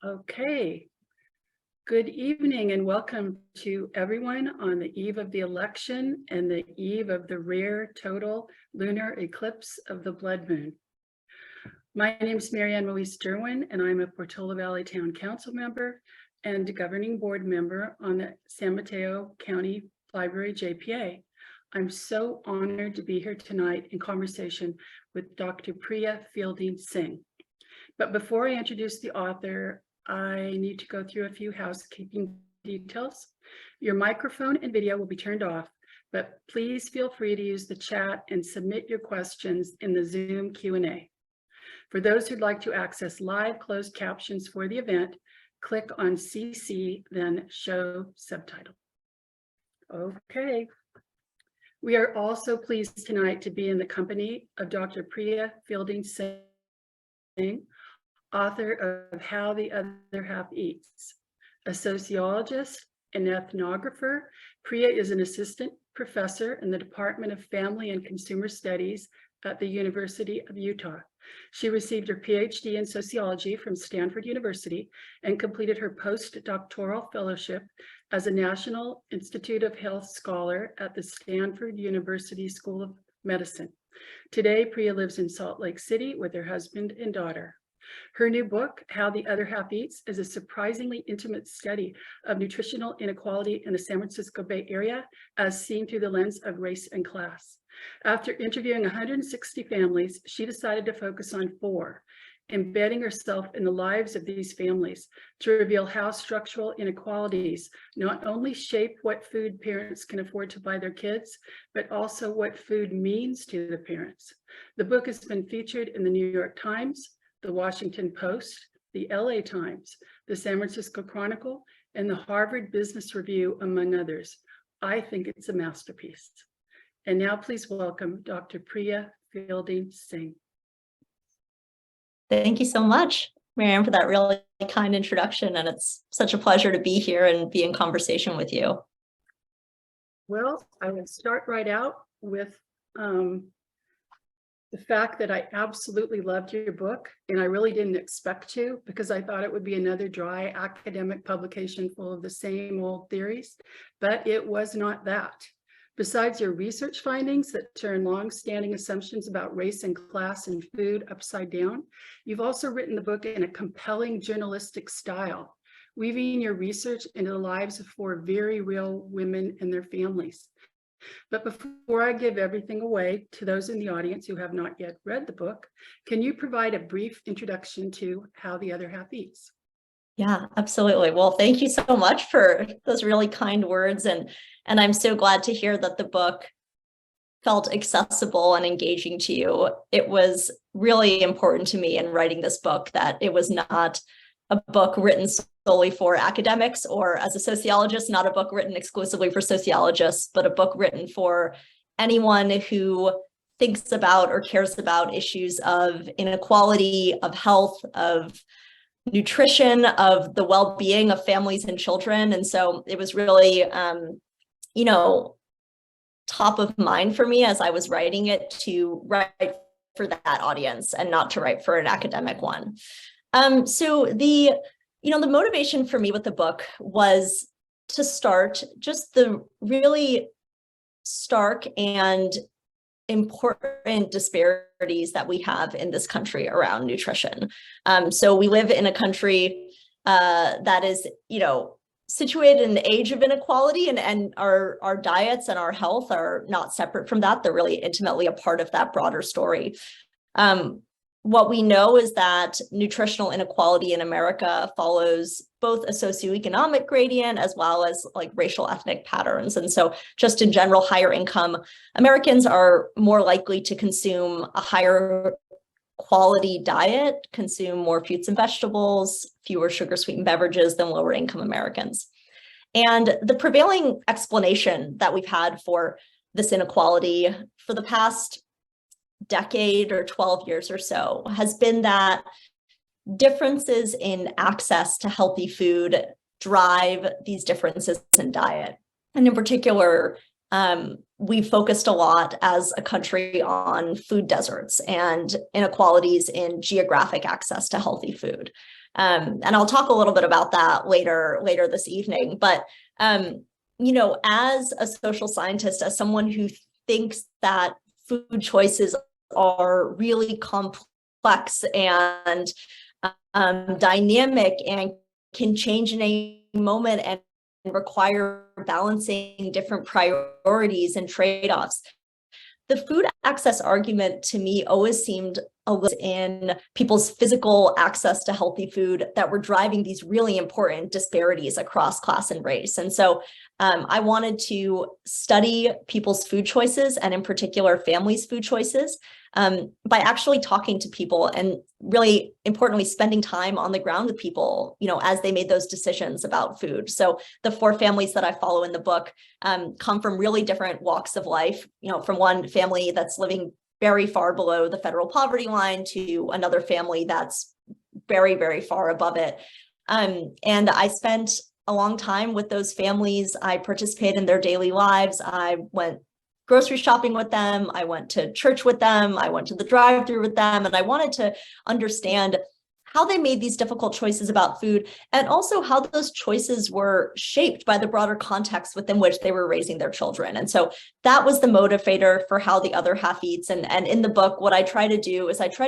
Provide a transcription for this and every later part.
Okay, good evening and welcome to everyone on the eve of the election and the eve of the rare total lunar eclipse of the blood moon. My name is Maryann Derwin and I'm a Portola Valley Town Council member and governing board member on the San Mateo County Library JPA. I'm so honored to be here tonight in conversation with Dr. Priya-Fielding Singh. But before I introduce the author, I need to go through a few housekeeping details. Your microphone and video will be turned off, but please feel free to use the chat and submit your questions in the Zoom Q&A. For those who'd like to access live closed captions for the event, click on CC, then show subtitle. Okay. We are also pleased tonight to be in the company of Dr. Priya-Fielding Singh, author of How the Other Half Eats. A sociologist and ethnographer, Priya is an assistant professor in the Department of Family and Consumer Studies at the University of Utah. She received her PhD in sociology from Stanford University and completed her postdoctoral fellowship as a National Institute of Health scholar at the Stanford University School of Medicine. Today, Priya lives in Salt Lake City with her husband and daughter. Her new book, How the Other Half Eats, is a surprisingly intimate study of nutritional inequality in the San Francisco Bay Area as seen through the lens of race and class. After interviewing 160 families, she decided to focus on 4, embedding herself in the lives of these families to reveal how structural inequalities not only shape what food parents can afford to buy their kids, but also what food means to the parents. The book has been featured in the New York Times, the Washington Post, the LA Times, the San Francisco Chronicle, and the Harvard Business Review, among others. I think it's a masterpiece. And now please welcome Dr. Priya-Fielding Singh. Thank you so much, Maryann, for that really kind introduction. And it's such a pleasure to be here and be in conversation with you. Well, I will start right out with the fact that I absolutely loved your book, and I really didn't expect to, because I thought it would be another dry academic publication full of the same old theories, but it was not that. Besides your research findings that turn long-standing assumptions about race and class and food upside down, you've also written the book in a compelling journalistic style, weaving your research into the lives of 4 very real women and their families. But before I give everything away to those in the audience who have not yet read the book, can you provide a brief introduction to How the Other Half Eats? Yeah, absolutely. Well, thank you so much for those really kind words. And I'm so glad to hear that the book felt accessible and engaging to you. It was really important to me in writing this book that it was not a book written solely for academics, or as a sociologist, not a book written exclusively for sociologists, but a book written for anyone who thinks about or cares about issues of inequality, of health, of nutrition, of the well-being of families and children. And so it was really, top of mind for me as I was writing it to write for that audience and not to write for an academic one. So the motivation for me with the book was to start just the really stark and important disparities that we have in this country around nutrition. So we live in a country that is, situated in the age of inequality, and our diets and our health are not separate from that. They're really intimately a part of that broader story. What we know is that nutritional inequality in America follows both a socioeconomic gradient as well as like racial ethnic patterns. And so just in general, higher income Americans are more likely to consume a higher quality diet, consume more fruits and vegetables, fewer sugar sweetened beverages than lower income Americans. And the prevailing explanation that we've had for this inequality for the past decade or 12 years or so has been that differences in access to healthy food drive these differences in diet. And in particular, we focused a lot as a country on food deserts and inequalities in geographic access to healthy food. And I'll talk a little bit about that later this evening. But, as a social scientist, as someone who thinks that food choices are really complex and dynamic and can change in a moment and require balancing different priorities and trade-offs. The food access argument to me always seemed in people's physical access to healthy food that were driving these really important disparities across class and race. And so I wanted to study people's food choices, and in particular families' food choices, by actually talking to people and really importantly, spending time on the ground with people, as they made those decisions about food. So the 4 families that I follow in the book come from really different walks of life, from one family that's living very far below the federal poverty line to another family that's very, very far above it. And I spent a long time with those families. I participated in their daily lives. I went grocery shopping with them. I went to church with them. I went to the drive-thru with them. And I wanted to understand how they made these difficult choices about food, and also how those choices were shaped by the broader context within which they were raising their children. And so that was the motivator for How the Other Half Eats. And in the book, what I try to do is I try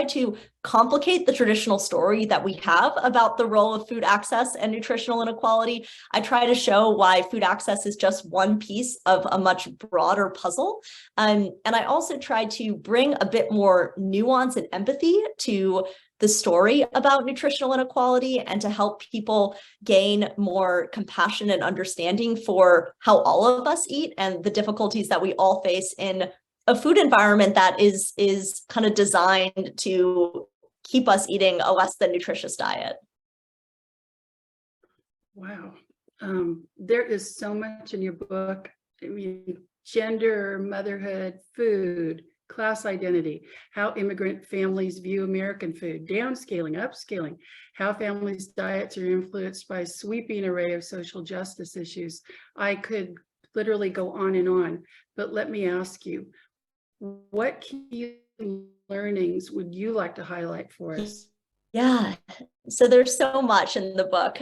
to complicate the traditional story that we have about the role of food access and nutritional inequality. I try to show why food access is just one piece of a much broader puzzle. And I also try to bring a bit more nuance and empathy to the story about nutritional inequality, and to help people gain more compassion and understanding for how all of us eat and the difficulties that we all face in a food environment that is kind of designed to keep us eating a less than nutritious diet. Wow. There is so much in your book. I mean, gender, motherhood, food, class identity, how immigrant families view American food, downscaling, upscaling, how families' diets are influenced by a sweeping array of social justice issues. I could literally go on, but let me ask you, what key learnings would you like to highlight for us? Yeah, so there's so much in the book,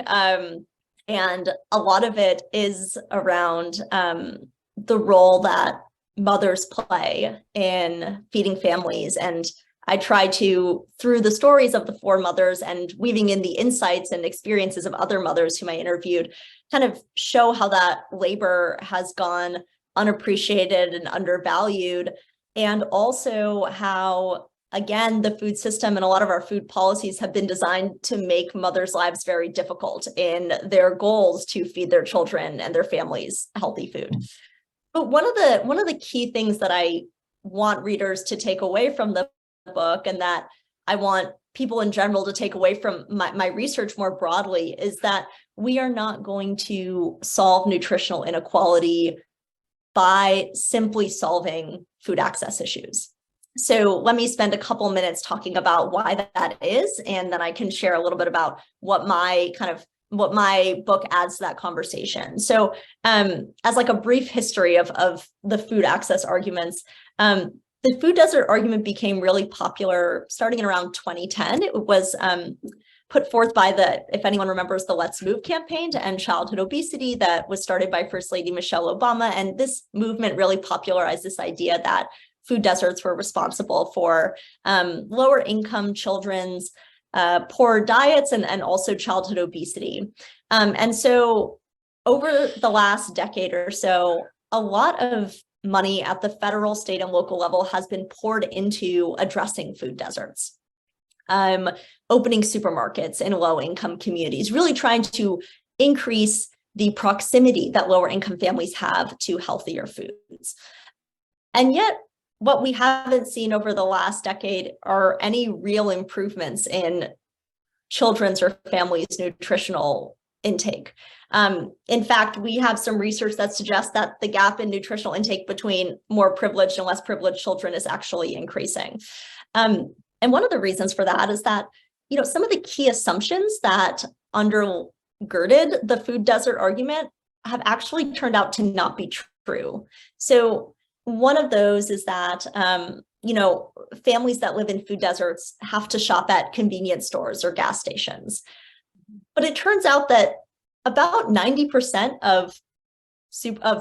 and a lot of it is around the role that mothers play in feeding families. And I try to, through the stories of the 4 mothers and weaving in the insights and experiences of other mothers whom I interviewed, kind of show how that labor has gone unappreciated and undervalued. And also how, again, the food system and a lot of our food policies have been designed to make mothers' lives very difficult in their goals to feed their children and their families healthy food. But one of the key things that I want readers to take away from the book, and that I want people in general to take away from my research more broadly, is that we are not going to solve nutritional inequality by simply solving food access issues. So let me spend a couple minutes talking about why that is, and then I can share a little bit about what my book adds to that conversation. So as like a brief history of the food access arguments, the food desert argument became really popular starting in around 2010. It was put forth by if anyone remembers, the Let's Move campaign to end childhood obesity that was started by First Lady Michelle Obama. And this movement really popularized this idea that food deserts were responsible for lower income children's poor diets and also childhood obesity. And so over the last decade or so, a lot of money at the federal, state, and local level has been poured into addressing food deserts, opening supermarkets in low-income communities, really trying to increase the proximity that lower income families have to healthier foods. And yet, what we haven't seen over the last decade are any real improvements in children's or families' nutritional intake. In fact, we have some research that suggests that the gap in nutritional intake between more privileged and less privileged children is actually increasing. And one of the reasons for that is that, some of the key assumptions that undergirded the food desert argument have actually turned out to not be true. So one of those is that, families that live in food deserts have to shop at convenience stores or gas stations. But it turns out that about 90% of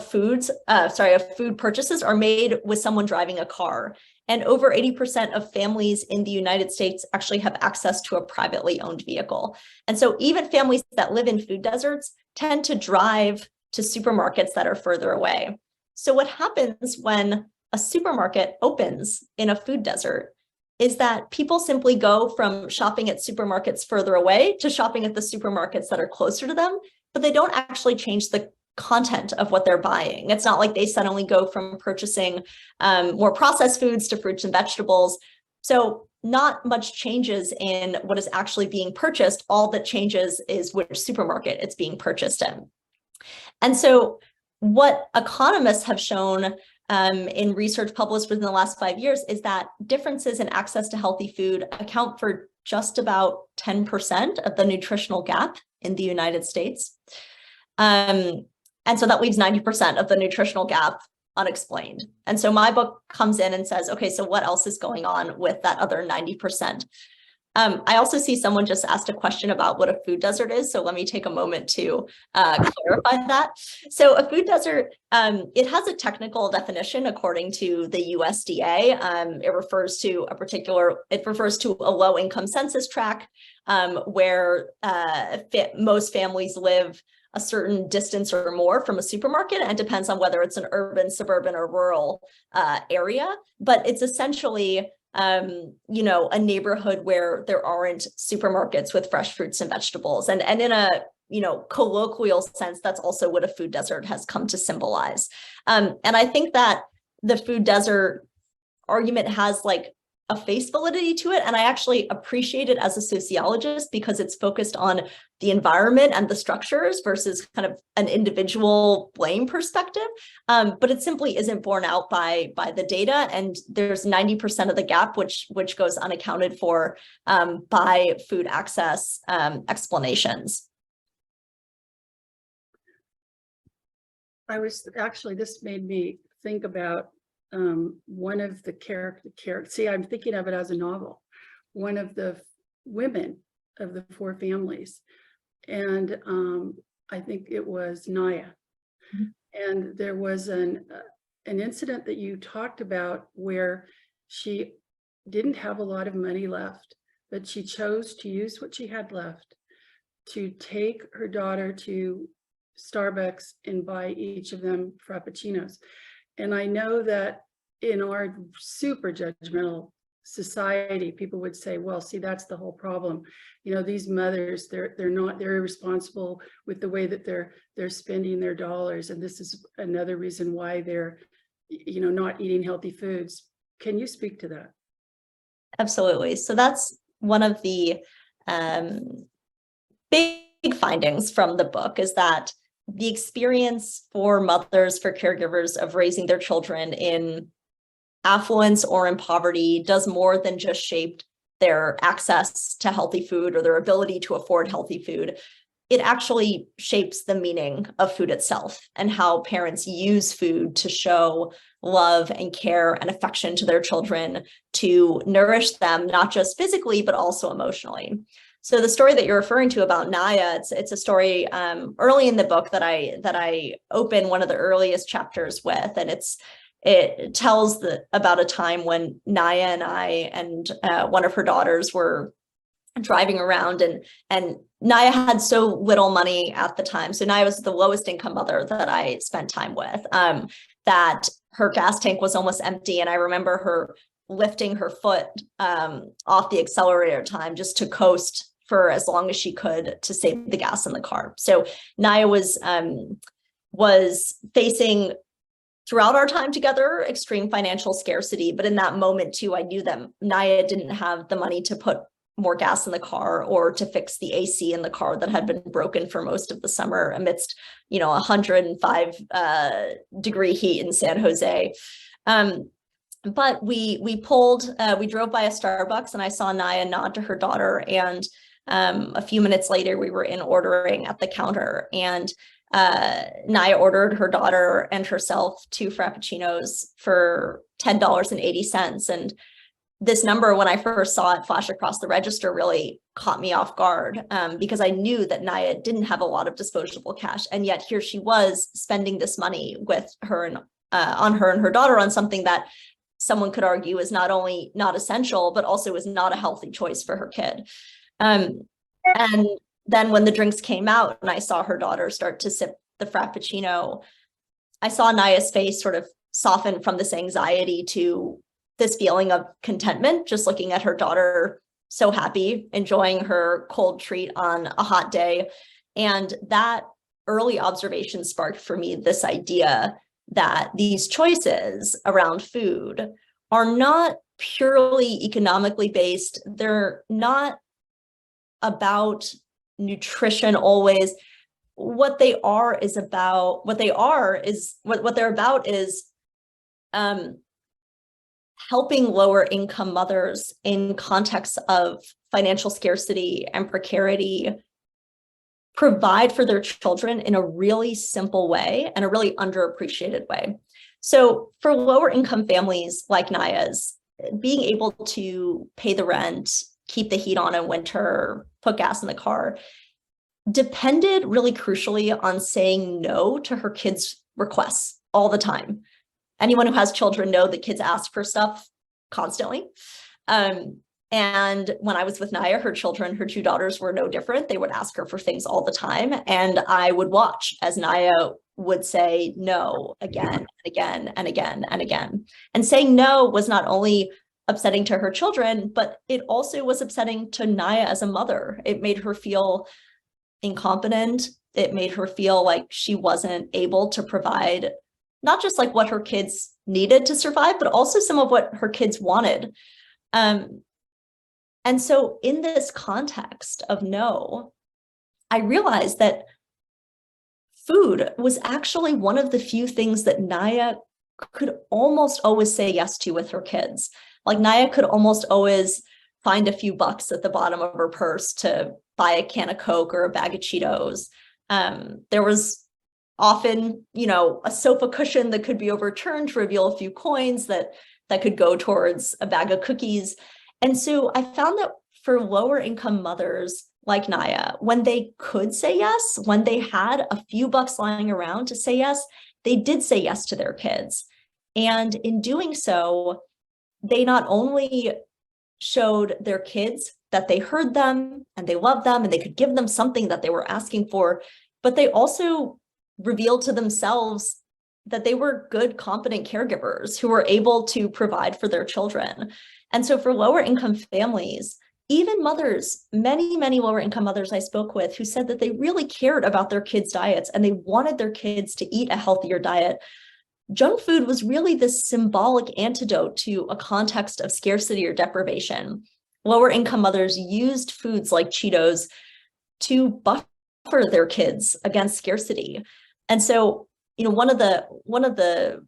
food purchases are made with someone driving a car. And over 80% of families in the United States actually have access to a privately owned vehicle. And so even families that live in food deserts tend to drive to supermarkets that are further away. So what happens when a supermarket opens in a food desert is that people simply go from shopping at supermarkets further away to shopping at the supermarkets that are closer to them, but they don't actually change the content of what they're buying. It's not like they suddenly go from purchasing more processed foods to fruits and vegetables. So not much changes in what is actually being purchased. All that changes is which supermarket it's being purchased in. And so what economists have shown in research published within the last 5 years is that differences in access to healthy food account for just about 10% of the nutritional gap in the United States. And so that leaves 90% of the nutritional gap unexplained. And so my book comes in and says, okay, so what else is going on with that other 90%? I also see someone just asked a question about what a food desert is. So let me take a moment to clarify that. So a food desert, it has a technical definition according to the USDA. It refers to a low income census tract where most families live a certain distance or more from a supermarket, and depends on whether it's an urban, suburban, or rural area. But it's essentially a neighborhood where there aren't supermarkets with fresh fruits and vegetables. And in a colloquial sense, that's also what a food desert has come to symbolize. And I think that the food desert argument has like a face validity to it. And I actually appreciate it as a sociologist because it's focused on the environment and the structures versus kind of an individual blame perspective. But it simply isn't borne out by the data. And there's 90% of the gap, which goes unaccounted for by food access explanations. This made me think about one of the characters. See, I'm thinking of it as a novel. One of the women of the four families, and I think it was Naya. Mm-hmm. And there was an incident that you talked about where she didn't have a lot of money left, but she chose to use what she had left to take her daughter to Starbucks and buy each of them frappuccinos. And I know that in our super judgmental society, people would say, well, see, that's the whole problem. These mothers, they're irresponsible with the way that they're spending their dollars. And this is another reason why they're, not eating healthy foods. Can you speak to that? Absolutely. So that's one of the big findings from the book, is that the experience for mothers, for caregivers of raising their children in affluence or in poverty does more than just shape their access to healthy food or their ability to afford healthy food. It actually shapes the meaning of food itself and how parents use food to show love and care and affection to their children, to nourish them, not just physically, but also emotionally. So the story that you're referring to about Naya, it's a story early in the book that I open one of the earliest chapters with, and it tells about a time when Naya and I and one of her daughters were driving around, and Naya had so little money at the time. So Naya was the lowest income mother that I spent time with, that her gas tank was almost empty, and I remember her lifting her foot off the accelerator time just to coast for as long as she could to save the gas in the car. So Naya was facing, throughout our time together, extreme financial scarcity. But in that moment too, I knew that Naya didn't have the money to put more gas in the car or to fix the AC in the car that had been broken for most of the summer amidst, 105 degree heat in San Jose. But we drove by a Starbucks, and I saw Naya nod to her daughter, and a few minutes later we were in ordering at the counter, and Naya ordered her daughter and herself 2 Frappuccinos for $10.80. And this number, when I first saw it flash across the register, really caught me off guard, because I knew that Naya didn't have a lot of disposable cash. And yet here she was spending this money with her and on her and her daughter on something that someone could argue is not only not essential, but also is not a healthy choice for her kid. And then when the drinks came out and I saw her daughter start to sip the Frappuccino, I saw Naya's face sort of soften from this anxiety to this feeling of contentment, just looking at her daughter so happy, enjoying her cold treat on a hot day. And that early observation sparked for me this idea that these choices around food are not purely economically based. They're not about nutrition always. What they're about is helping lower income mothers in contexts of financial scarcity and precarity provide for their children in a really simple way and a really underappreciated way. So for lower income families like Naya's, being able to pay the rent, keep the heat on in winter, put gas in the car, depended really crucially on saying no to her kids' requests all the time. Anyone who has children know that kids ask for stuff constantly. And when I was with Naya, her 2 daughters were no different. They would ask her for things all the time. And I would watch as Naya would say no again and again and again and again. And saying no was not only upsetting to her children, but it also was upsetting to Naya as a mother. It made her feel incompetent. It made her feel like she wasn't able to provide not just like what her kids needed to survive, but also some of what her kids wanted. And so in this context of no, I realized that food was actually one of the few things that Naya could almost always say yes to with her kids. Like Naya could almost always find a few bucks at the bottom of her purse to buy a can of Coke or a bag of Cheetos. There was often, a sofa cushion that could be overturned to reveal a few coins that could go towards a bag of cookies. And so I found that for lower income mothers like Naya, when they could say yes, when they had a few bucks lying around to say yes, they did say yes to their kids. And in doing so, they not only showed their kids that they heard them and they loved them and they could give them something that they were asking for, but they also revealed to themselves that they were good, competent caregivers who were able to provide for their children. And so for lower income families, even mothers, many, many lower income mothers I spoke with who said that they really cared about their kids' diets and they wanted their kids to eat a healthier diet. Junk food was really this symbolic antidote to a context of scarcity or deprivation. Lower income mothers used foods like Cheetos to buffer their kids against scarcity. And so, one of the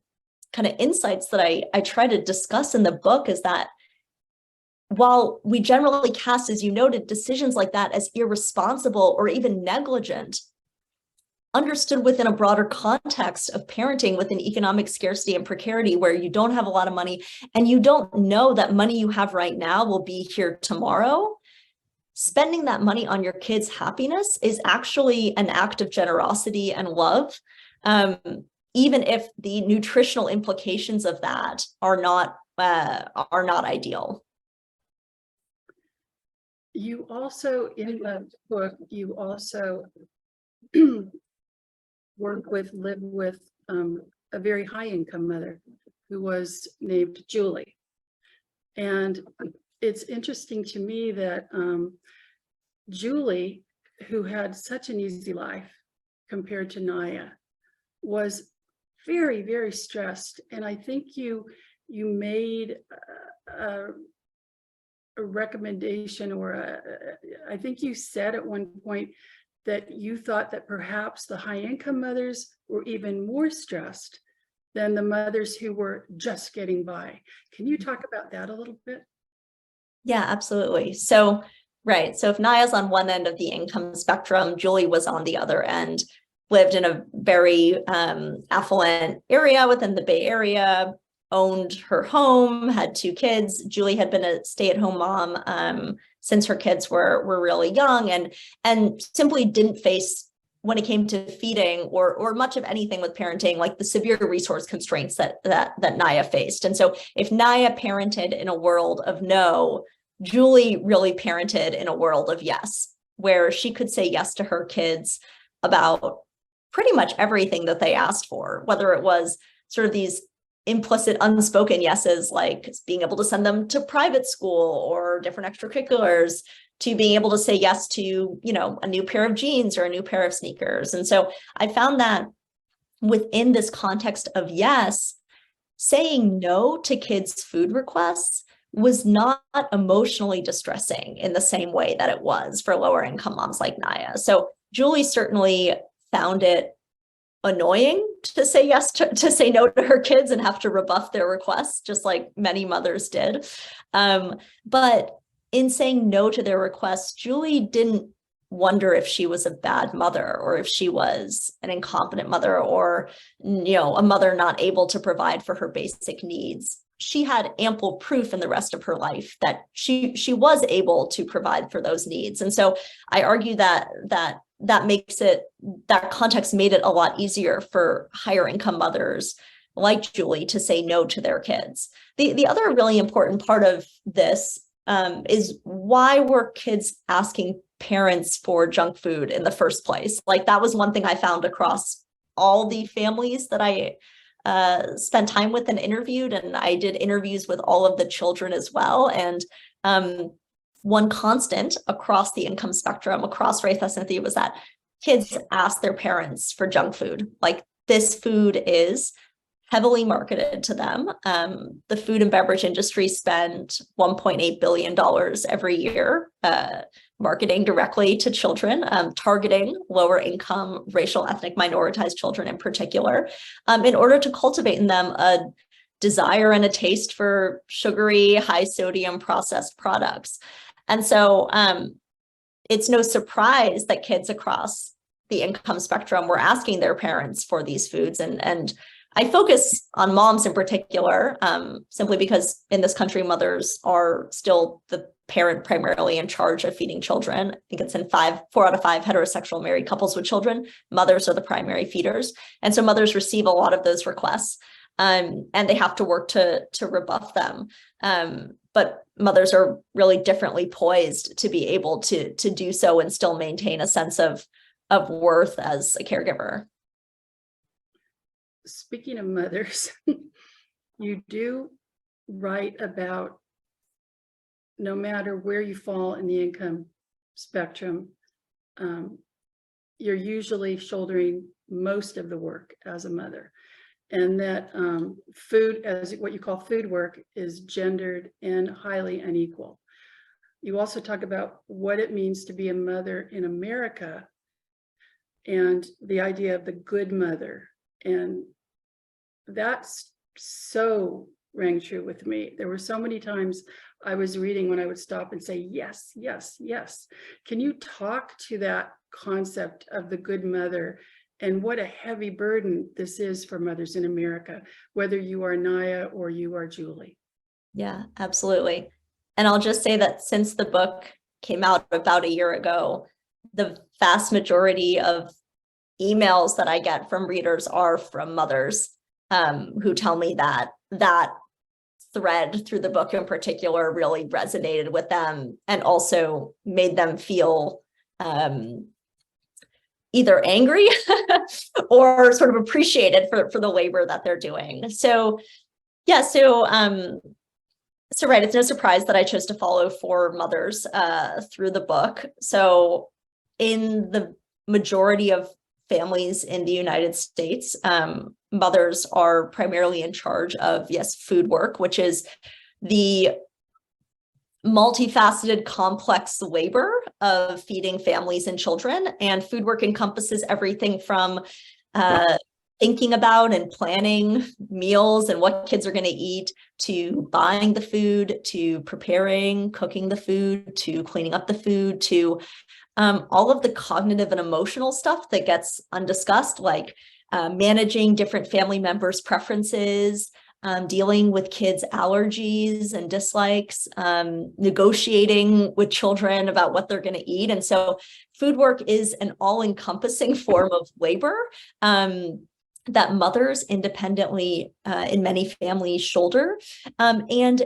kind of insights that I try to discuss in the book is that while we generally cast, as you noted, decisions like that as irresponsible or even negligent, understood within a broader context of parenting within economic scarcity and precarity, where you don't have a lot of money and you don't know that money you have right now will be here tomorrow, spending that money on your kids' happiness is actually an act of generosity and love, even if the nutritional implications of that are not ideal. You also, in the book, live with a very high income mother who was named Julie. And it's interesting to me that Julie, who had such an easy life compared to Naya, was very, very stressed. And I think you made a recommendation, or I think you said at one point that you thought that perhaps the high income mothers were even more stressed than the mothers who were just getting by. Can you talk about that a little bit? Yeah, absolutely. So, right. So if Naya's on one end of the income spectrum, Julie was on the other end. lived in a very affluent area within the Bay Area, owned her home, had 2 kids. Julie had been a stay-at-home mom since her kids were really young, and simply didn't face, when it came to feeding or much of anything with parenting, like the severe resource constraints that Naya faced. And so if Naya parented in a world of no, Julie really parented in a world of yes, where she could say yes to her kids about pretty much everything that they asked for, whether it was sort of these implicit, unspoken yeses, like being able to send them to private school or different extracurriculars, to being able to say yes to, you know, a new pair of jeans or a new pair of sneakers. And so I found that within this context of yes, saying no to kids' food requests was not emotionally distressing in the same way that it was for lower income moms like Naya. So Julie certainly found it annoying to say yes to say no to her kids and have to rebuff their requests, just like many mothers did. But in saying no to their requests, Julie didn't wonder if she was a bad mother or if she was an incompetent mother or, you know, a mother not able to provide for her basic needs. She had ample proof in the rest of her life that she was able to provide for those needs. And so I argue that makes it, that context made it a lot easier for higher income mothers like Julie to say no to their kids. The other really important part of this is, why were kids asking parents for junk food in the first place? Like, that was one thing I found across all the families that I spent time with and interviewed, and I did interviews with all of the children as well. And one constant across the income spectrum, across race ethnicity, was that kids asked their parents for junk food. Like, this food is heavily marketed to them. The food and beverage industry spend $1.8 billion every year marketing directly to children, targeting lower income, racial, ethnic, minoritized children in particular, in order to cultivate in them a desire and a taste for sugary, high sodium processed products. And so it's no surprise that kids across the income spectrum were asking their parents for these foods. And I focus on moms in particular, simply because in this country, mothers are still the parent primarily in charge of feeding children. I think it's in 4 out of 5 heterosexual married couples with children. Mothers are the primary feeders. And so mothers receive a lot of those requests, and they have to work to rebuff them. But mothers are really differently poised to be able to do so and still maintain a sense of worth as a caregiver. Speaking of mothers, you do write about, no matter where you fall in the income spectrum, you're usually shouldering most of the work as a mother, and that food, as what you call food work, is gendered and highly unequal. You also talk about what it means to be a mother in America and the idea of the good mother. And that's so rang true with me. There were so many times I was reading when I would stop and say, yes, yes, yes. Can you talk to that concept of the good mother and what a heavy burden this is for mothers in America, whether you are Naya or you are Julie? Yeah, absolutely. And I'll just say that since the book came out about a year ago, the vast majority of emails that I get from readers are from mothers who tell me that thread through the book in particular really resonated with them and also made them feel either angry or sort of appreciated for the labor that they're doing. So yeah, so right, it's no surprise that I chose to follow 4 mothers through the book. So in the majority of families in the United States, mothers are primarily in charge of, yes, food work, which is the multifaceted, complex labor of feeding families and children. And food work encompasses everything from thinking about and planning meals and what kids are going to eat, to buying the food, to preparing, cooking the food, to cleaning up the food, to all of the cognitive and emotional stuff that gets undiscussed, like managing different family members' preferences, dealing with kids' allergies and dislikes, negotiating with children about what they're going to eat. And so food work is an all-encompassing form of labor that mothers independently in many families shoulder. And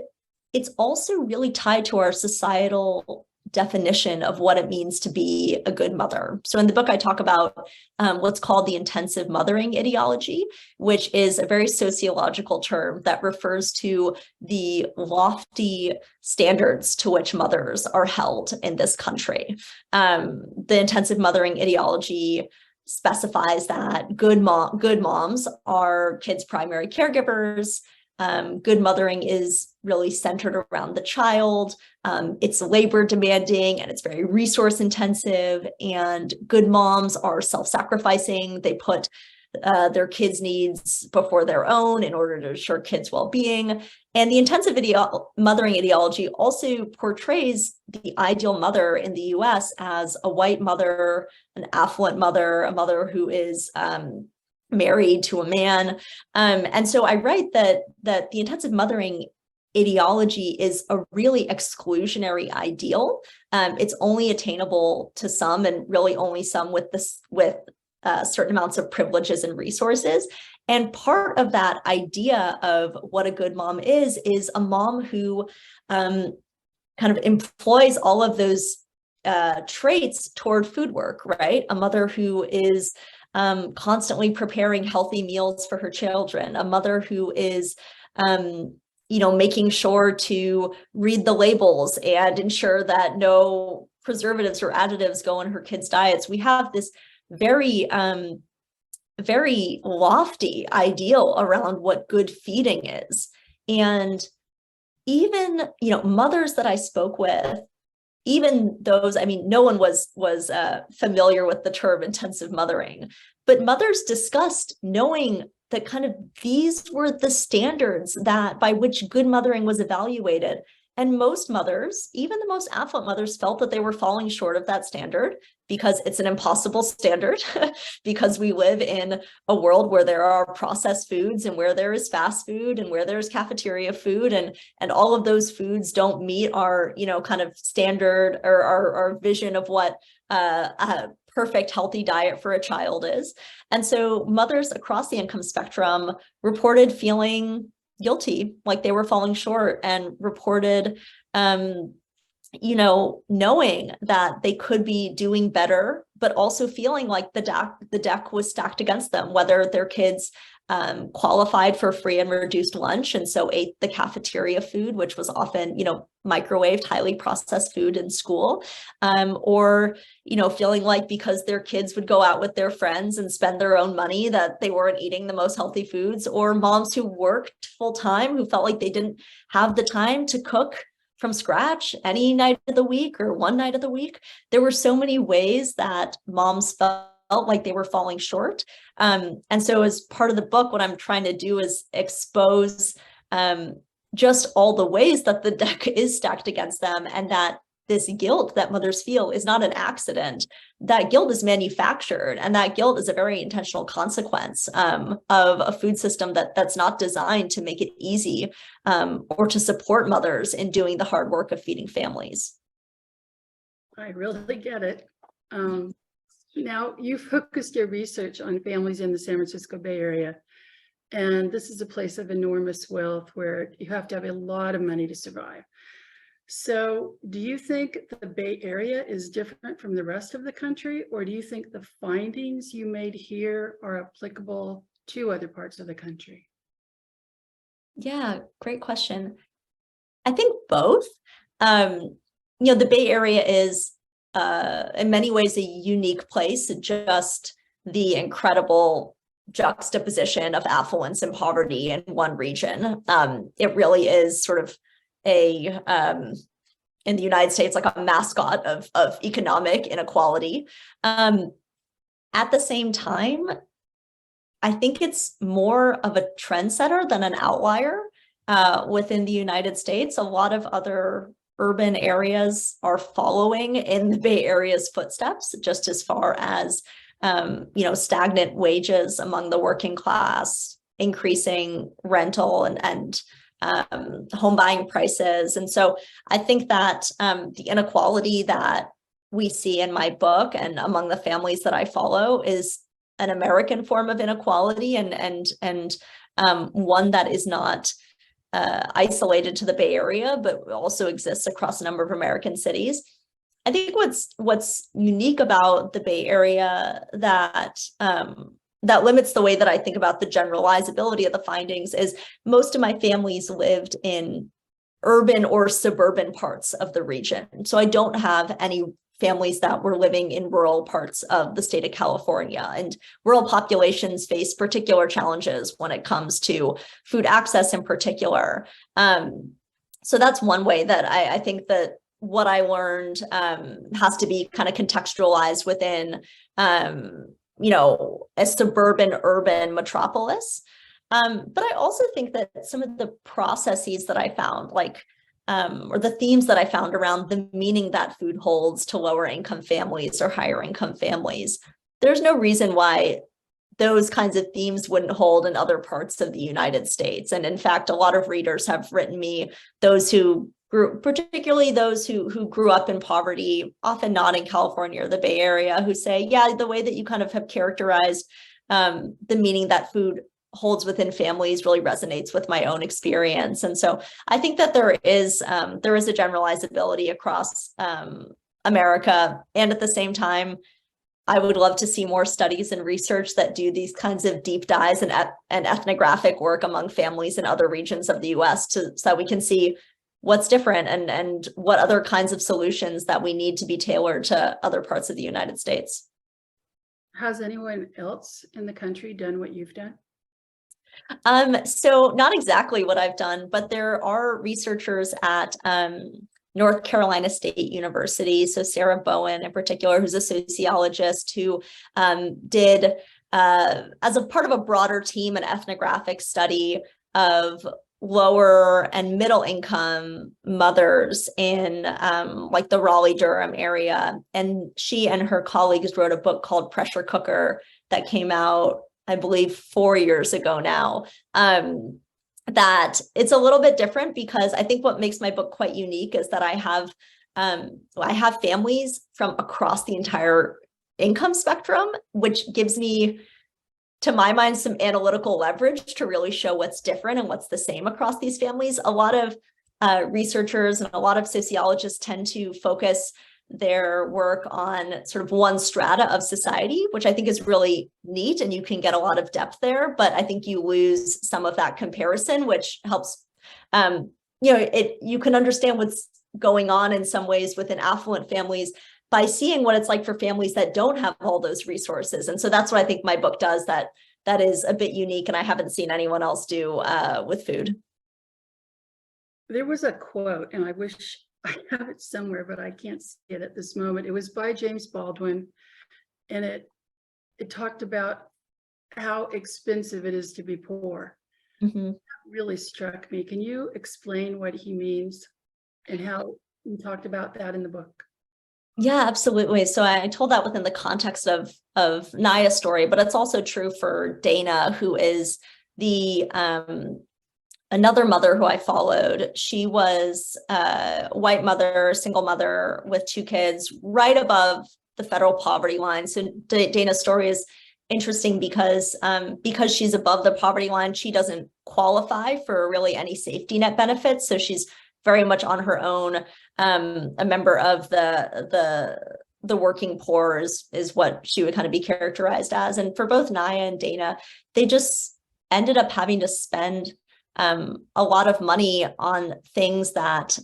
it's also really tied to our societal definition of what it means to be a good mother. So in the book, I talk about what's called the intensive mothering ideology, which is a very sociological term that refers to the lofty standards to which mothers are held in this country. The intensive mothering ideology specifies that good moms are kids' primary caregivers. Good mothering is really centered around the child. It's labor demanding and it's very resource intensive, and good moms are self-sacrificing. They put their kids' needs before their own in order to ensure kids' well-being. And the intensive mothering ideology also portrays the ideal mother in the US as a white mother, an affluent mother, a mother who is married to a man. And so I write that the intensive mothering ideology is a really exclusionary ideal. It's only attainable to some, and really only some with certain amounts of privileges and resources. And part of that idea of what a good mom is a mom who kind of employs all of those traits toward food work, right? A mother who is constantly preparing healthy meals for her children, a mother who is making sure to read the labels and ensure that no preservatives or additives go in her kids' diets. We have this very, very lofty ideal around what good feeding is. And even, mothers that I spoke with, even those, no one was familiar with the term intensive mothering, but mothers discussed knowing that kind of these were the standards that by which good mothering was evaluated. And most mothers, even the most affluent mothers, felt that they were falling short of that standard because it's an impossible standard, because we live in a world where there are processed foods and where there is fast food and where there's cafeteria food, and all of those foods don't meet our, kind of standard or our vision of what a perfect healthy diet for a child is. And so mothers across the income spectrum reported feeling guilty, like they were falling short, and reported, knowing that they could be doing better, but also feeling like the deck was stacked against them, whether their kids qualified for free and reduced lunch and so ate the cafeteria food, which was often, microwaved, highly processed food in school, or, feeling like because their kids would go out with their friends and spend their own money that they weren't eating the most healthy foods, or moms who worked full time who felt like they didn't have the time to cook from scratch any night of the week or one night of the week. There were so many ways that moms felt like they were falling short. And so as part of the book, what I'm trying to do is expose just all the ways that the deck is stacked against them, and that this guilt that mothers feel is not an accident. That guilt is manufactured, and that guilt is a very intentional consequence of a food system that's not designed to make it easy or to support mothers in doing the hard work of feeding families. I really get it. Now, you've focused your research on families in the San Francisco Bay Area, and this is a place of enormous wealth where you have to have a lot of money to survive. So do you think the Bay Area is different from the rest of the country, or do you think the findings you made here are applicable to other parts of the country? Yeah, great question. I think both. The Bay Area is in many ways a unique place, just the incredible juxtaposition of affluence and poverty in one region. It really is sort of in the United States, like a mascot of economic inequality. At the same time, I think it's more of a trendsetter than an outlier within the United States. A lot of other urban areas are following in the Bay Area's footsteps, just as far as stagnant wages among the working class, increasing rental and home buying prices. And so I think that the inequality that we see in my book and among the families that I follow is an American form of inequality, and one that is not isolated to the Bay Area, but also exists across a number of American cities. I think what's unique about the Bay Area that limits the way that I think about the generalizability of the findings is most of my families lived in urban or suburban parts of the region. So I don't have any families that were living in rural parts of the state of California, and rural populations face particular challenges when it comes to food access in particular. So that's one way that I think that what I learned has to be kind of contextualized within, a suburban urban metropolis. But I also think that some of the processes that I found, or the themes that I found around the meaning that food holds to lower income families or higher income families, there's no reason why those kinds of themes wouldn't hold in other parts of the United States. And in fact, a lot of readers have written me, particularly those who grew up in poverty, often not in California or the Bay Area, who say, yeah, the way that you kind of have characterized the meaning that food holds within families really resonates with my own experience. And so I think that there is a generalizability across America. And at the same time, I would love to see more studies and research that do these kinds of deep dives and ethnographic work among families in other regions of the US so that we can see what's different and what other kinds of solutions that we need to be tailored to other parts of the United States. Has anyone else in the country done what you've done? So not exactly what I've done, but there are researchers at North Carolina State University. So Sarah Bowen in particular, who's a sociologist who did, as a part of a broader team, an ethnographic study of lower and middle income mothers in the Raleigh-Durham area. And she and her colleagues wrote a book called Pressure Cooker that came out, I believe, 4 years ago now. That it's a little bit different because I think what makes my book quite unique is that I have families from across the entire income spectrum, which gives me, to my mind, some analytical leverage to really show what's different and what's the same across these families. A lot of researchers and a lot of sociologists tend to focus their work on sort of one strata of society, which I think is really neat, and you can get a lot of depth there, but I think you lose some of that comparison, which helps, you can understand what's going on in some ways within affluent families by seeing what it's like for families that don't have all those resources. And so that's what I think my book does that is a bit unique, and I haven't seen anyone else do with food. There was a quote, and I wish I have it somewhere, but I can't see it at this moment. It was by James Baldwin, and it talked about how expensive it is to be poor. Mm-hmm. That really struck me. Can you explain what he means and how you talked about that in the book? Yeah, absolutely. So I told that within the context of Naya's story, but it's also true for Dana, who is the another mother who I followed. She was a white mother, single mother with 2 kids, right above the federal poverty line. So Dana's story is interesting because she's above the poverty line, she doesn't qualify for really any safety net benefits. So she's very much on her own, a member of the working poor is what she would kind of be characterized as. And for both Naya and Dana, they just ended up having to spend a lot of money on things that,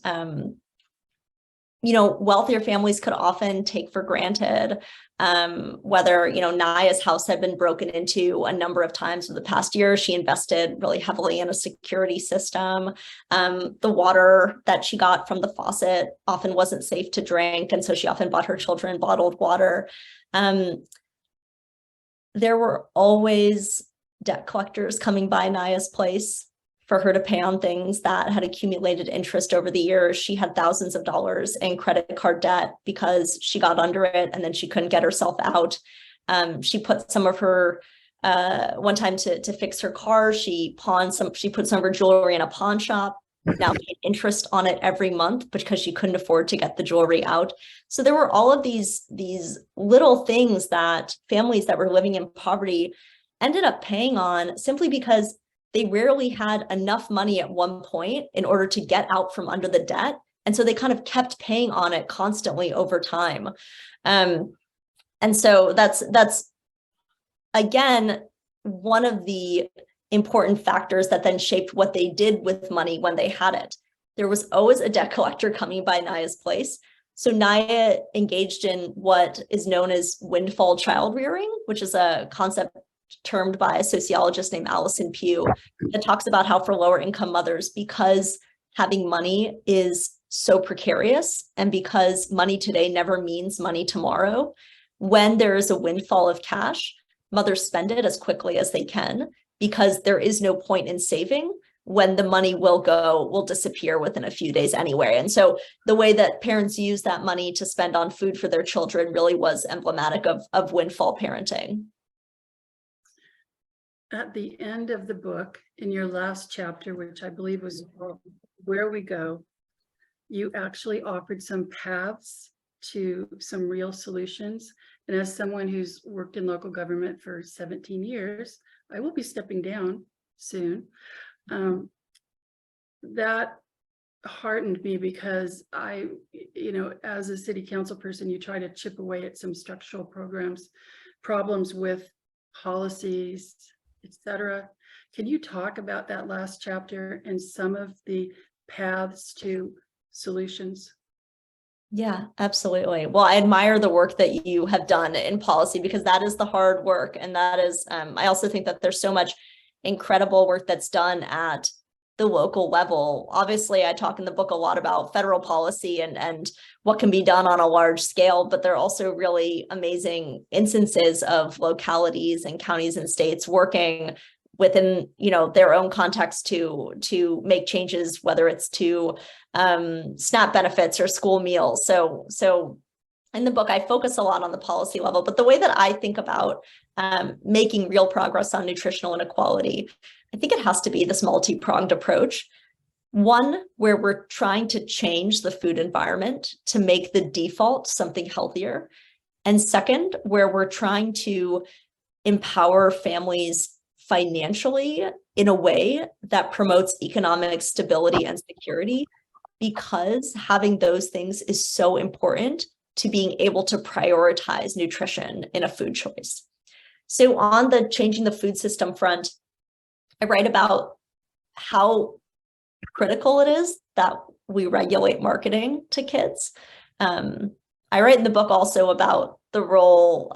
wealthier families could often take for granted. Whether, Naya's house had been broken into a number of times in the past year, she invested really heavily in a security system. The water that she got from the faucet often wasn't safe to drink, and so she often bought her children bottled water. There were always debt collectors coming by Naya's place for her to pay on things that had accumulated interest over the years. She had thousands of dollars in credit card debt because she got under it and then she couldn't get herself out. She put some of her, one time to fix her car, she put some of her jewelry in a pawn shop, now paid interest on it every month because she couldn't afford to get the jewelry out. So there were all of these little things that families that were living in poverty ended up paying on simply because they rarely had enough money at one point in order to get out from under the debt. And so they kind of kept paying on it constantly over time. And so that's again, one of the important factors that then shaped what they did with money when they had it. There was always a debt collector coming by Naya's place. So Naya engaged in what is known as windfall child rearing, which is a concept termed by a sociologist named Allison Pugh that talks about how for lower income mothers, because having money is so precarious and because money today never means money tomorrow, when there is a windfall of cash, mothers spend it as quickly as they can because there is no point in saving when the money will disappear within a few days anyway. And so the way that parents use that money to spend on food for their children really was emblematic of windfall parenting. At the end of the book, in your last chapter, which I believe was Where We Go, you actually offered some paths to some real solutions. And as someone who's worked in local government for 17 years, I will be stepping down soon. That heartened me because as a city council person, you try to chip away at some structural problems with policies, etc. Can you talk about that last chapter and some of the paths to solutions? Yeah, absolutely. Well, I admire the work that you have done in policy because that is the hard work. And that is, I also think that there's so much incredible work that's done at the local level. Obviously, I talk in the book a lot about federal policy and what can be done on a large scale, but there are also really amazing instances of localities and counties and states working within their own context to make changes, whether it's to SNAP benefits or school meals. So in the book, I focus a lot on the policy level, but the way that I think about making real progress on nutritional inequality, I think it has to be this multi-pronged approach. One, where we're trying to change the food environment to make the default something healthier. And second, where we're trying to empower families financially in a way that promotes economic stability and security, because having those things is so important to being able to prioritize nutrition in a food choice. So on the changing the food system front, I write about how critical it is that we regulate marketing to kids. I write in the book also about the role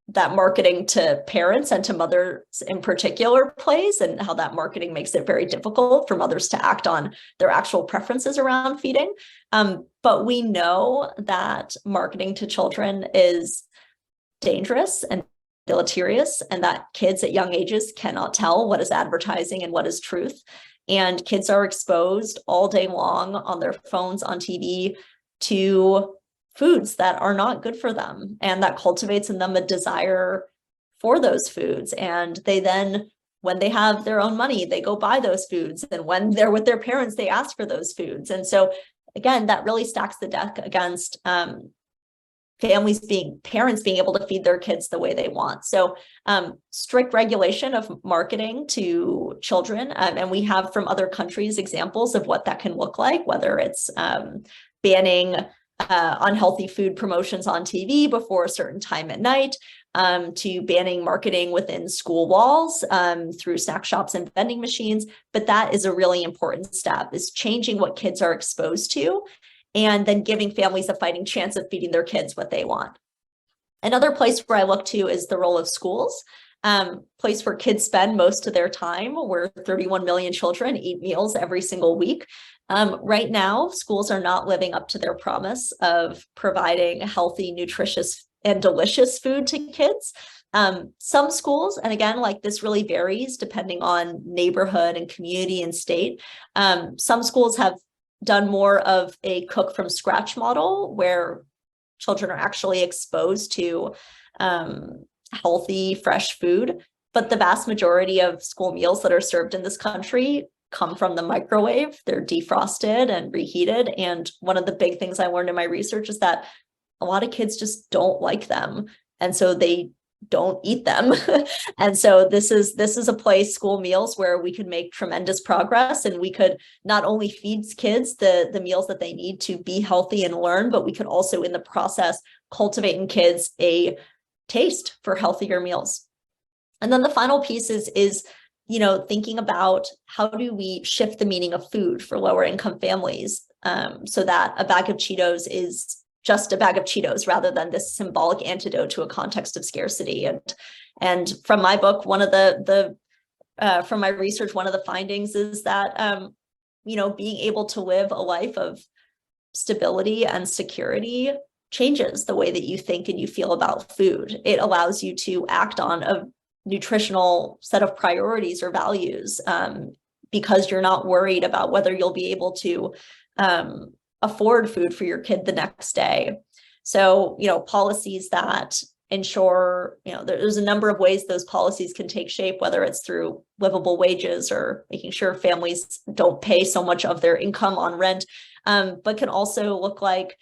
that marketing to parents and to mothers in particular plays, and how that marketing makes it very difficult for mothers to act on their actual preferences around feeding. But we know that marketing to children is dangerous and deleterious, and that kids at young ages cannot tell what is advertising and what is truth. And kids are exposed all day long on their phones, on TV, to foods that are not good for them, and that cultivates in them a desire for those foods. And they then, when they have their own money, they go buy those foods. And when they're with their parents, they ask for those foods. And so again, that really stacks the deck against parents being able to feed their kids the way they want. So strict regulation of marketing to children. And we have from other countries examples of what that can look like, whether it's banning unhealthy food promotions on TV before a certain time at night, to banning marketing within school walls through snack shops and vending machines. But that is a really important step, is changing what kids are exposed to, and then giving families a fighting chance of feeding their kids what they want. Another place where I look to is the role of schools, place where kids spend most of their time, where 31 million children eat meals every single week. Right now, schools are not living up to their promise of providing healthy, nutritious and delicious food to kids. Some schools, and again, like this really varies depending on neighborhood and community and state. Some schools have done more of a cook from scratch model where children are actually exposed to healthy, fresh food. But the vast majority of school meals that are served in this country come from the microwave. They're defrosted and reheated. And one of the big things I learned in my research is that a lot of kids just don't like them. And so they don't eat them. And so this is a place, school meals, where we could make tremendous progress, and we could not only feed kids the meals that they need to be healthy and learn, but we could also in the process cultivate in kids a taste for healthier meals. And then the final piece is thinking about how do we shift the meaning of food for lower income families, so that a bag of Cheetos is just a bag of Cheetos rather than this symbolic antidote to a context of scarcity. And from my book, from my research, one of the findings is that, being able to live a life of stability and security changes the way that you think and you feel about food. It allows you to act on a nutritional set of priorities or values, because you're not worried about whether you'll be able to afford food for your kid the next day. So, policies that ensure, there's a number of ways those policies can take shape, whether it's through livable wages or making sure families don't pay so much of their income on rent, but can also look like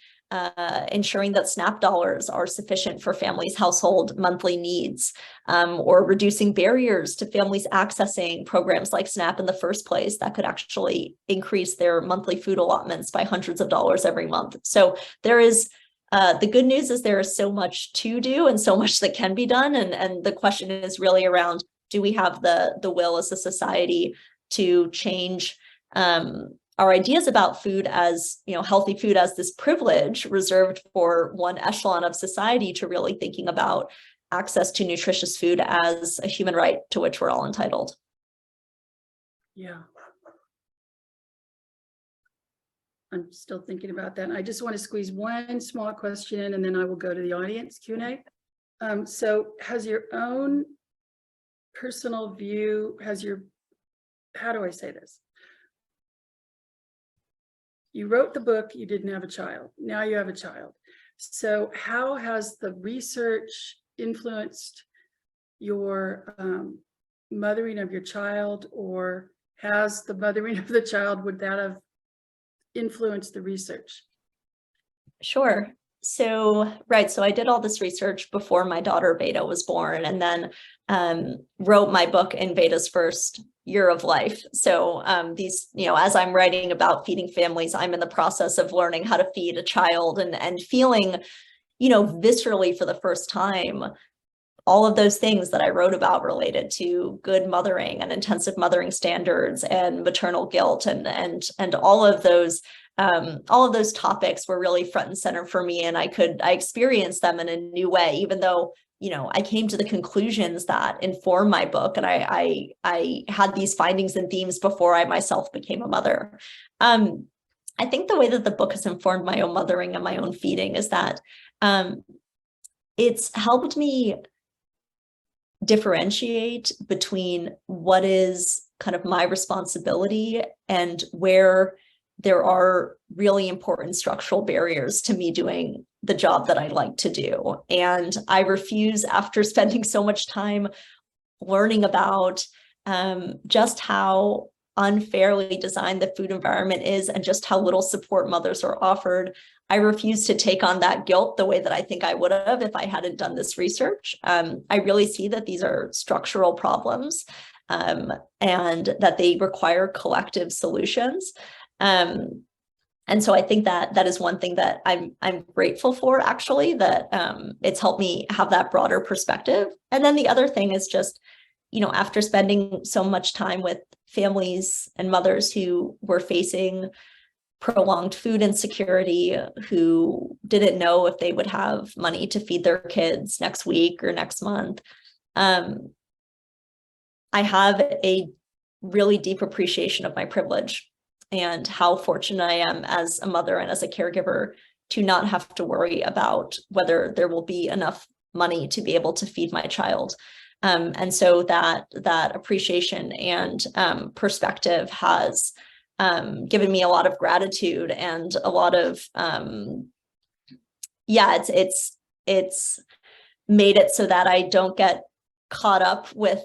ensuring that SNAP dollars are sufficient for families' household monthly needs, or reducing barriers to families accessing programs like SNAP in the first place that could actually increase their monthly food allotments by hundreds of dollars every month. So there is, the good news is there is so much to do and so much that can be done. And the question is really around, do we have the will as a society to change our ideas about food as, healthy food as this privilege reserved for one echelon of society, to really thinking about access to nutritious food as a human right to which we're all entitled. Yeah. I'm still thinking about that. I just want to squeeze one small question in, and then I will go to the audience Q&A. So has your own personal view, how do I say this? You wrote the book, you didn't have a child. Now you have a child. So how has the research influenced your mothering of your child, or has the mothering of the child, would that have influenced the research? Sure. So I did all this research before my daughter Veda was born, and then wrote my book in Veda's first year of life. So as I'm writing about feeding families, I'm in the process of learning how to feed a child, and feeling, viscerally for the first time, all of those things that I wrote about related to good mothering and intensive mothering standards and maternal guilt, and all of those topics were really front and center for me. And I experienced them in a new way, even though, I came to the conclusions that inform my book, and I had these findings and themes before I myself became a mother. I think the way that the book has informed my own mothering and my own feeding is that it's helped me differentiate between what is kind of my responsibility and where there are really important structural barriers to me doing the job that I like to do. And I refuse, after spending so much time learning about just how unfairly designed the food environment is and just how little support mothers are offered, I refuse to take on that guilt the way that I think I would have if I hadn't done this research. I really see that these are structural problems, and that they require collective solutions. And so I think that is one thing that I'm grateful for, actually, that it's helped me have that broader perspective. And then the other thing is just, after spending so much time with families and mothers who were facing prolonged food insecurity, who didn't know if they would have money to feed their kids next week or next month, I have a really deep appreciation of my privilege and how fortunate I am as a mother and as a caregiver to not have to worry about whether there will be enough money to be able to feed my child. And so that appreciation and perspective has given me a lot of gratitude and a lot of it's made it so that I don't get caught up with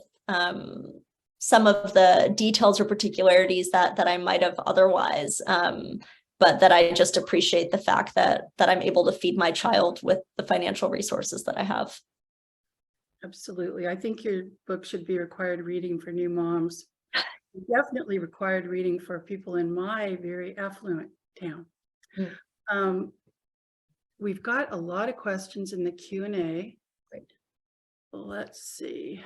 some of the details or particularities that I might have otherwise, but that I just appreciate the fact that I'm able to feed my child with the financial resources that I have. Absolutely. I think your book should be required reading for new moms. Definitely required reading for people in my very affluent town. We've got a lot of questions in the Q&A. Great. Let's see.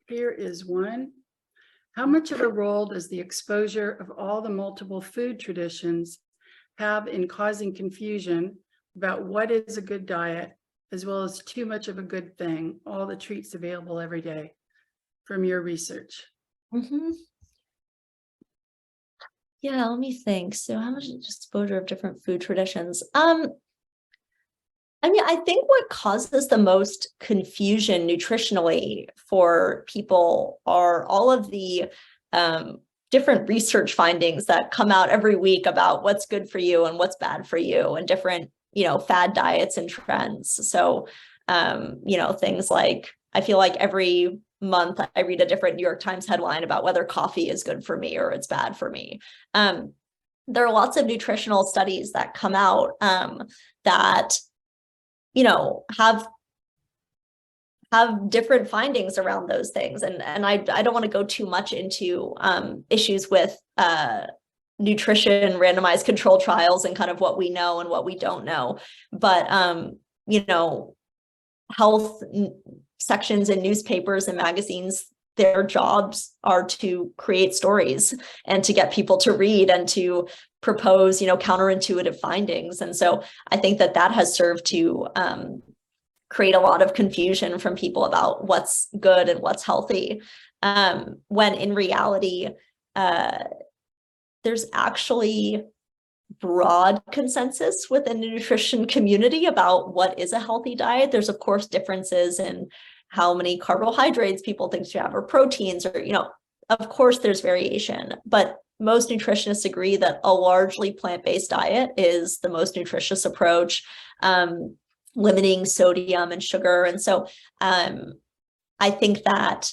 Here is one. How much of a role does the exposure of all the multiple food traditions have in causing confusion about what is a good diet, as well as too much of a good thing, all the treats available every day, from your research? Yeah, let me think. So how much exposure of different food traditions? I mean, I think what causes the most confusion nutritionally for people are all of the different research findings that come out every week about what's good for you and what's bad for you, and different, fad diets and trends. So, things like, I feel like every month I read a different New York Times headline about whether coffee is good for me or it's bad for me. There are lots of nutritional studies that come out that have different findings around those things. And I don't want to go too much into issues with nutrition, randomized control trials, and kind of what we know and what we don't know. But, health sections in newspapers and magazines, their jobs are to create stories and to get people to read and to propose, counterintuitive findings. And so I think that has served to create a lot of confusion from people about what's good and what's healthy, when in reality, there's actually broad consensus within the nutrition community about what is a healthy diet. There's, of course, differences in how many carbohydrates people think should have, or proteins, or, of course there's variation, but most nutritionists agree that a largely plant-based diet is the most nutritious approach, limiting sodium and sugar. And so I think that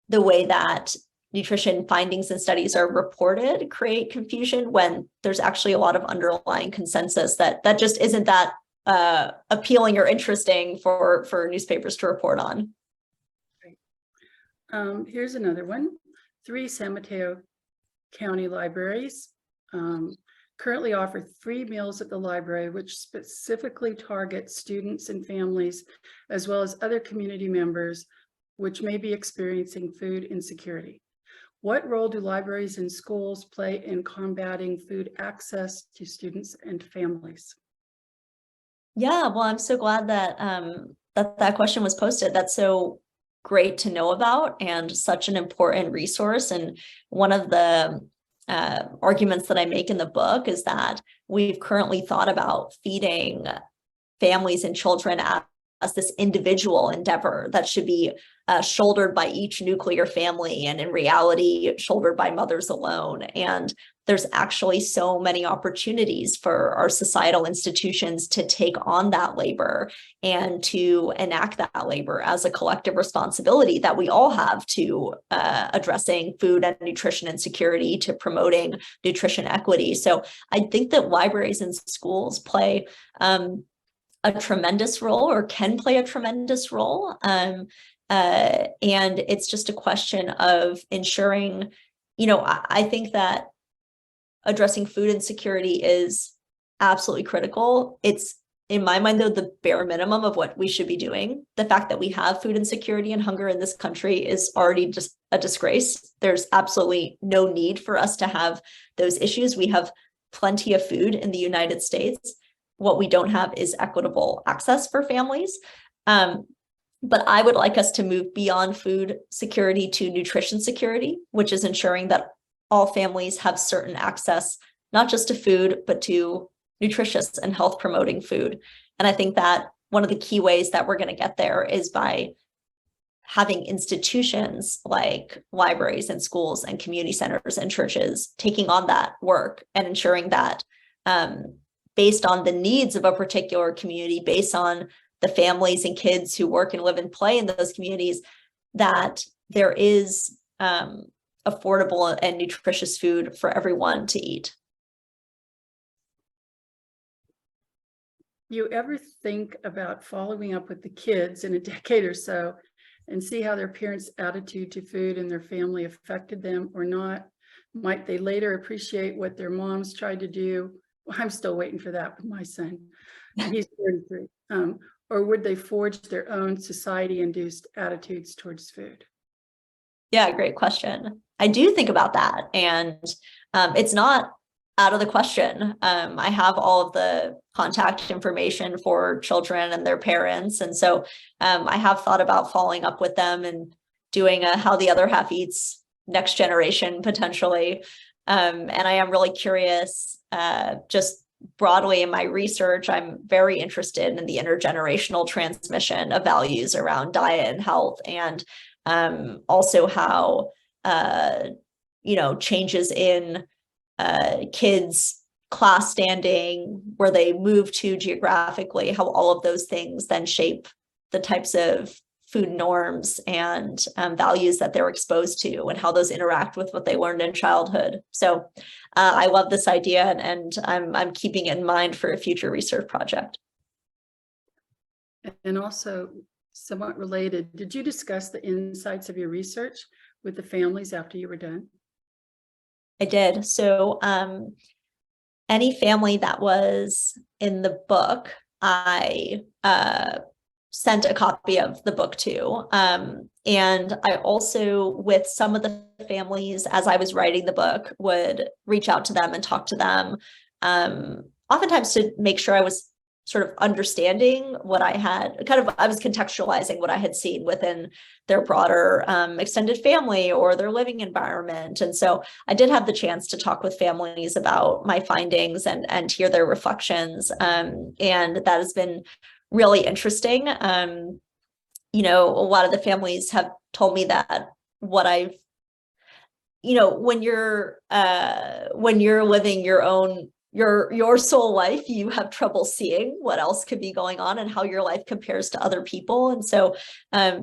the way that nutrition findings and studies are reported create confusion when there's actually a lot of underlying consensus that just isn't that appealing or interesting for newspapers to report on. Here's another one. 3 San Mateo County libraries currently offer free meals at the library, which specifically target students and families, as well as other community members, which may be experiencing food insecurity. What role do libraries and schools play in combating food access to students and families? Yeah, well, I'm so glad that that question was posted. That's so great to know about, and such an important resource. And one of the arguments that I make in the book is that we've currently thought about feeding families and children as this individual endeavor that should be shouldered by each nuclear family, and in reality shouldered by mothers alone. And there's actually so many opportunities for our societal institutions to take on that labor and to enact that labor as a collective responsibility that we all have to addressing food and nutrition insecurity, to promoting nutrition equity. So I think that libraries and schools play a tremendous role, or can play a tremendous role. And it's just a question of ensuring, I think that addressing food insecurity is absolutely critical. It's, in my mind, though, the bare minimum of what we should be doing. The fact that we have food insecurity and hunger in this country is already just a disgrace. There's absolutely no need for us to have those issues. We have plenty of food in the United States. What we don't have is equitable access for families. But I would like us to move beyond food security to nutrition security, which is ensuring that all families have certain access not just to food, but to nutritious and health promoting food. And I think that one of the key ways that we're going to get there is by having institutions like libraries and schools and community centers and churches taking on that work and ensuring that based on the needs of a particular community, based on the families and kids who work and live and play in those communities, that there is affordable and nutritious food for everyone to eat. You ever think about following up with the kids in a decade or so and see how their parents' attitude to food and their family affected them or not? Might they later appreciate what their moms tried to do? Well, I'm still waiting for that with my son. He's 33. Or would they forge their own society-induced attitudes towards food? Yeah, great question. I do think about that. And it's not out of the question. I have all of the contact information for children and their parents. And so I have thought about following up with them and doing a How the Other Half Eats next generation potentially. And I am really curious, just broadly in my research, I'm very interested in the intergenerational transmission of values around diet and health, and also how, changes in kids' class standing, where they move to geographically, how all of those things then shape the types of food norms and values that they're exposed to, and how those interact with what they learned in childhood. So I love this idea, and I'm keeping it in mind for a future research project. And also, somewhat related, did you discuss the insights of your research with the families after you were done? I did. So any family that was in the book, I sent a copy of the book to. And I also, with some of the families, as I was writing the book, would reach out to them and talk to them, oftentimes to make sure I was sort of understanding what I had, I was contextualizing what I had seen within their broader extended family or their living environment. And so I did have the chance to talk with families about my findings and hear their reflections. And that has been really interesting. A lot of the families have told me that what I've, when you're living your own your soul life, you have trouble seeing what else could be going on and how your life compares to other people. And so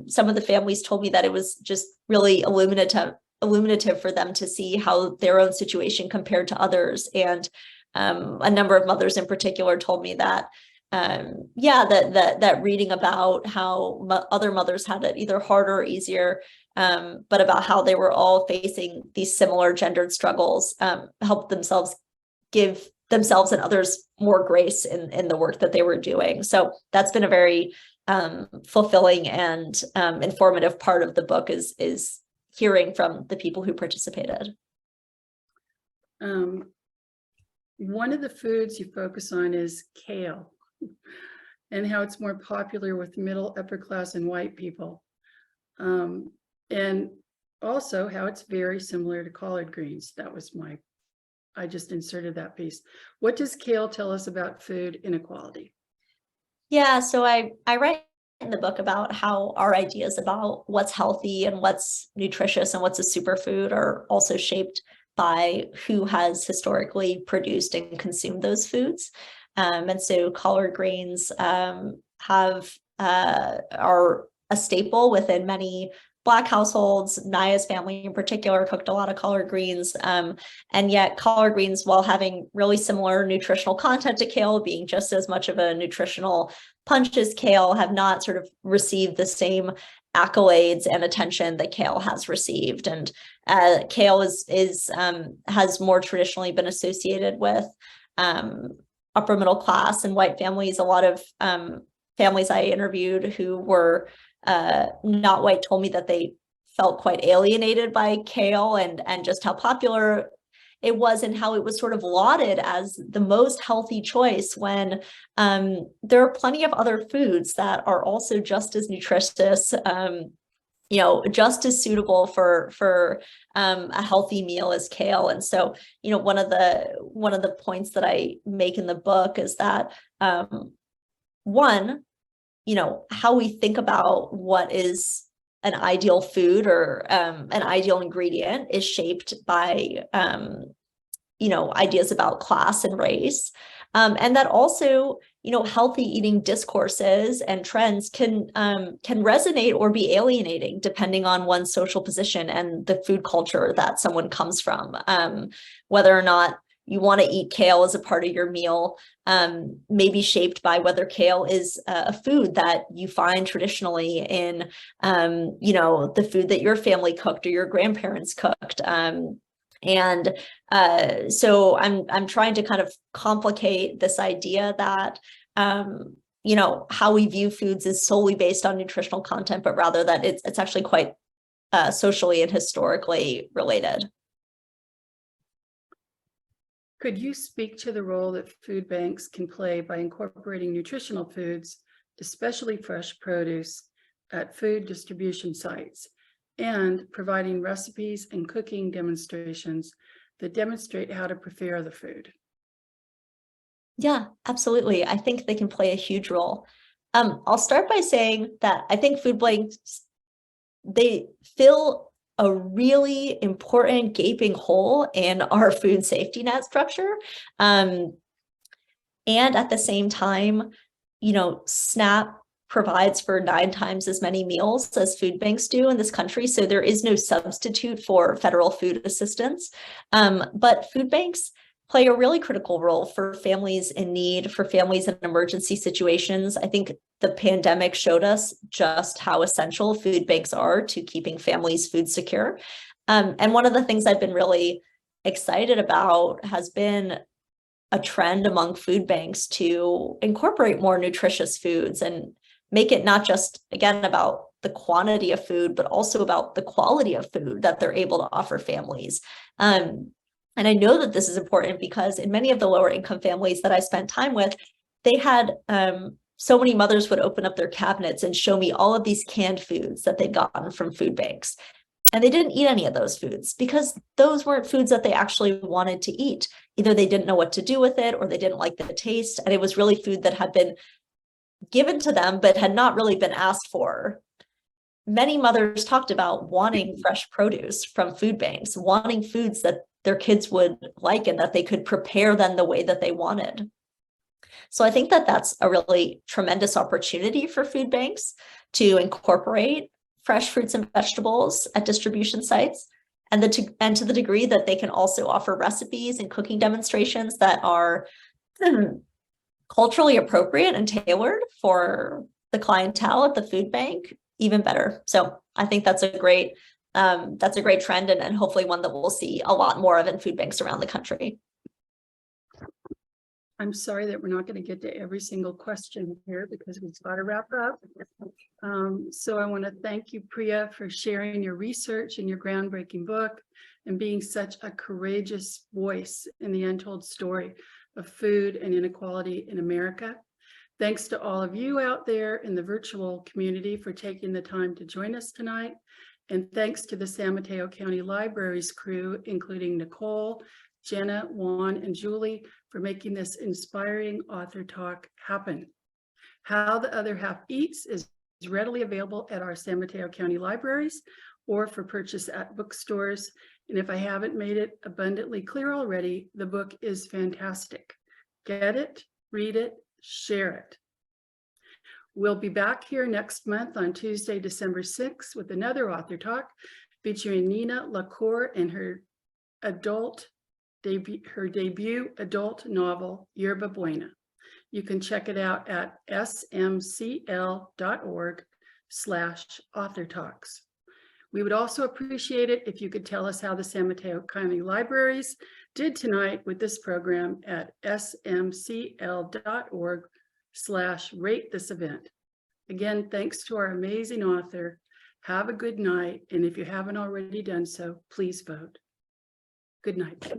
some of the families told me that it was just really illuminative for them to see how their own situation compared to others. And a number of mothers in particular told me that that reading about how other mothers had it either harder or easier, but about how they were all facing these similar gendered struggles, helped give themselves and others more grace in the work that they were doing. So that's been a very fulfilling and informative part of the book, is hearing from the people who participated. One of the foods you focus on is kale, and how it's more popular with middle, upper class, and white people. And also how it's very similar to collard greens. I just inserted that piece. What does kale tell us about food inequality? Yeah, so I write in the book about how our ideas about what's healthy and what's nutritious and what's a superfood are also shaped by who has historically produced and consumed those foods. And so collard greens are a staple within many Black households. Naya's family in particular cooked a lot of collard greens. And yet collard greens, while having really similar nutritional content to kale, being just as much of a nutritional punch as kale, have not sort of received the same accolades and attention that kale has received. And kale has more traditionally been associated with upper middle class and white families. A lot of families I interviewed who were not white told me that they felt quite alienated by kale and just how popular it was and how it was sort of lauded as the most healthy choice, when there are plenty of other foods that are also just as nutritious just as suitable for a healthy meal as kale. And so, one of the points that I make in the book is that one, how we think about what is an ideal food or an ideal ingredient is shaped by ideas about class and race. And that also, healthy eating discourses and trends can resonate or be alienating depending on one's social position and the food culture that someone comes from. Whether or not you want to eat kale as a part of your meal may be shaped by whether kale is a food that you find traditionally in, the food that your family cooked or your grandparents cooked. So I'm trying to kind of complicate this idea that, how we view foods is solely based on nutritional content, but rather that it's actually quite socially and historically related. Could you speak to the role that food banks can play by incorporating nutritional foods, especially fresh produce, at food distribution sites, and providing recipes and cooking demonstrations that demonstrate how to prepare the food? Yeah, absolutely. I think they can play a huge role. I'll start by saying that I think food banks, they fill a really important gaping hole in our food safety net structure. And at the same time, SNAP provides for 9 times as many meals as food banks do in this country. So there is no substitute for federal food assistance. But food banks play a really critical role for families in need, for families in emergency situations. I think the pandemic showed us just how essential food banks are to keeping families food secure. And one of the things I've been really excited about has been a trend among food banks to incorporate more nutritious foods and make it not just, again, about the quantity of food, but also about the quality of food that they're able to offer families. And I know that this is important because in many of the lower income families that I spent time with, they had so many mothers would open up their cabinets and show me all of these canned foods that they'd gotten from food banks. And they didn't eat any of those foods because those weren't foods that they actually wanted to eat. Either they didn't know what to do with it or they didn't like the taste. And it was really food that had been given to them, but had not really been asked for. Many mothers talked about wanting fresh produce from food banks, wanting foods that their kids would like and that they could prepare them the way that they wanted. So I think that that's a really tremendous opportunity for food banks to incorporate fresh fruits and vegetables at distribution sites, and to the degree that they can also offer recipes and cooking demonstrations that are culturally appropriate and tailored for the clientele at the food bank, even better. So I think that's a great trend, and hopefully one that we'll see a lot more of in food banks around the country. I'm sorry that we're not going to get to every single question here because we've got to wrap up. So I want to thank you, Priya, for sharing your research and your groundbreaking book and being such a courageous voice in the untold story of food and inequality in America. Thanks to all of you out there in the virtual community for taking the time to join us tonight. And thanks to the San Mateo County Library's crew, including Nicole, Jenna, Juan, and Julie, for making this inspiring author talk happen. How the Other Half Eats is readily available at our San Mateo County libraries or for purchase at bookstores. And if I haven't made it abundantly clear already, the book is fantastic. Get it, read it, share it. We'll be back here next month on Tuesday, December 6th with another author talk featuring Nina LaCour and her debut adult novel, Yerba Buena. You can check it out at smcl.org/author talks. We would also appreciate it if you could tell us how the San Mateo County Libraries did tonight with this program at smcl.org/rate this event. Again, thanks to our amazing author. Have a good night. And if you haven't already done so, please vote. Good night.